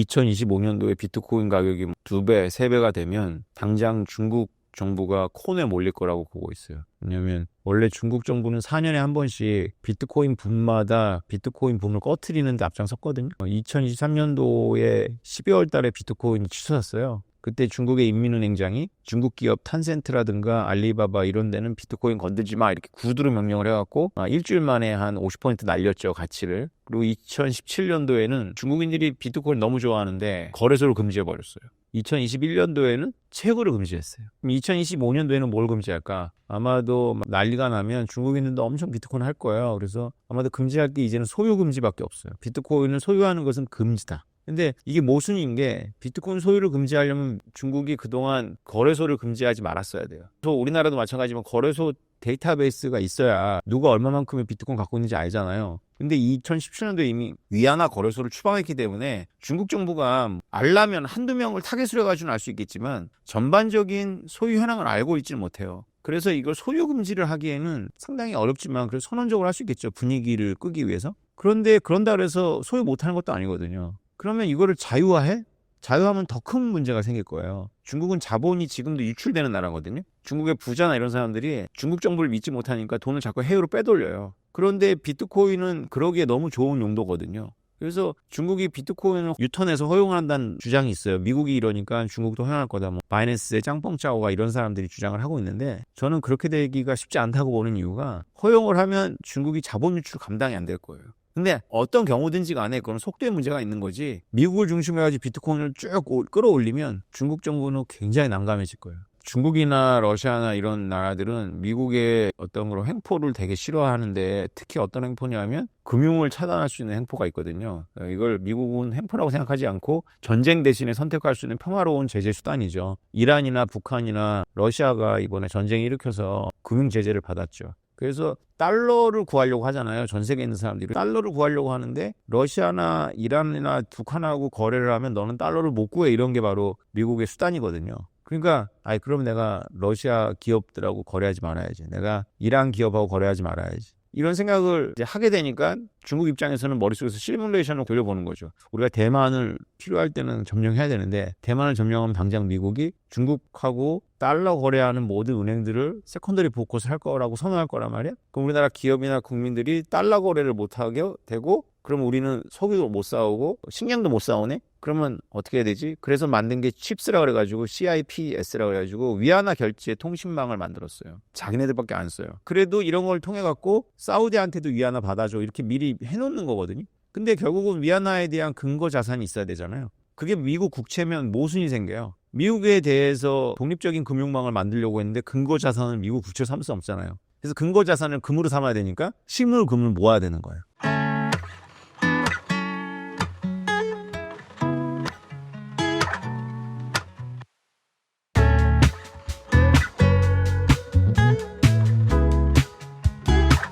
2025년도에 비트코인 가격이 2배, 3배가 되면 당장 중국 정부가 콘에 몰릴 거라고 보고 있어요. 왜냐면 원래 중국 정부는 4년에 한 번씩 비트코인 붐마다 비트코인 붐을 꺼트리는 데 앞장섰거든요. 2023년도에 12월 달에 비트코인이 치솟았어요. 그때 중국의 인민은행장이 중국 기업 탄센트라든가 알리바바 이런 데는 비트코인 건들지 마 이렇게 구두로 명령을 해갖고 일주일 만에 한 50% 날렸죠, 가치를. 그리고 2017년도에는 중국인들이 비트코인 너무 좋아하는데 거래소를 금지해버렸어요. 2021년도에는 채굴을 금지했어요. 그럼 2025년도에는 뭘 금지할까? 아마도 난리가 나면 중국인들도 엄청 비트코인 할 거예요. 그래서 아마도 금지할 게 이제는 소유 금지밖에 없어요. 비트코인을 소유하는 것은 금지다. 근데 이게 모순인 게 비트코인 소유를 금지하려면 중국이 그동안 거래소를 금지하지 말았어야 돼요. 그래서 우리나라도 마찬가지지만 거래소 데이터베이스가 있어야 누가 얼마만큼의 비트코인 갖고 있는지 알잖아요. 근데 2017년도에 이미 위안화 거래소를 추방했기 때문에 중국 정부가 알려면 한두 명을 타겟으로 해가지고는 알 수 있겠지만 전반적인 소유 현황을 알고 있지는 못해요. 그래서 이걸 소유 금지를 하기에는 상당히 어렵지만 그래서 선언적으로 할 수 있겠죠. 분위기를 끄기 위해서. 그런데 그런다 그래서 소유 못하는 것도 아니거든요. 그러면 이거를 자유화해? 자유하면 더 큰 문제가 생길 거예요. 중국은 자본이 지금도 유출되는 나라거든요. 중국의 부자나 이런 사람들이 중국 정부를 믿지 못하니까 돈을 자꾸 해외로 빼돌려요. 그런데 비트코인은 그러기에 너무 좋은 용도거든요. 그래서 중국이 비트코인을 유턴해서 허용한다는 주장이 있어요. 미국이 이러니까 중국도 허용할 거다. 바이낸스의 짱뻥짜오가 이런 사람들이 주장을 하고 있는데 저는 그렇게 되기가 쉽지 않다고 보는 이유가 허용을 하면 중국이 자본 유출 감당이 안 될 거예요. 근데 어떤 경우든지 간에 그건 속도의 문제가 있는 거지 미국을 중심으로 해가지고 비트코인을 쭉 끌어올리면 중국 정부는 굉장히 난감해질 거예요. 중국이나 러시아나 이런 나라들은 미국의 어떤 그런 횡포를 되게 싫어하는데 특히 어떤 횡포냐면 금융을 차단할 수 있는 횡포가 있거든요. 이걸 미국은 횡포라고 생각하지 않고 전쟁 대신에 선택할 수 있는 평화로운 제재 수단이죠. 이란이나 북한이나 러시아가 이번에 전쟁 일으켜서 금융 제재를 받았죠. 그래서 달러를 구하려고 하잖아요. 전 세계에 있는 사람들이 달러를 구하려고 하는데 러시아나 이란이나 북한하고 거래를 하면 너는 달러를 못 구해 이런 게 바로 미국의 수단이거든요. 그러니까 그럼 내가 러시아 기업들하고 거래하지 말아야지. 내가 이란 기업하고 거래하지 말아야지. 이런 생각을 이제 하게 되니까 중국 입장에서는 머릿속에서 시뮬레이션을 돌려보는 거죠. 우리가 대만을 필요할 때는 점령해야 되는데 대만을 점령하면 당장 미국이 중국하고 달러 거래하는 모든 은행들을 세컨더리 보이콧을 할 거라고 선언할 거란 말이야. 그럼 우리나라 기업이나 국민들이 달러 거래를 못하게 되고 그럼 우리는 석유도 못 사오고 식량도 못 사오네? 그러면 어떻게 해야 되지? 그래서 만든 게 칩스라고 그래가지고 CIPS라고 그래가지고 위안화 결제 통신망을 만들었어요. 자기네들밖에 안 써요. 그래도 이런 걸 통해 갖고 사우디한테도 위안화 받아줘 이렇게 미리 해놓는 거거든요. 근데 결국은 위안화에 대한 근거 자산이 있어야 되잖아요. 그게 미국 국채면 모순이 생겨요. 미국에 대해서 독립적인 금융망을 만들려고 했는데 근거 자산을 미국 국채로 삼을 수 없잖아요. 그래서 근거 자산을 금으로 삼아야 되니까 실물 금을 모아야 되는 거예요.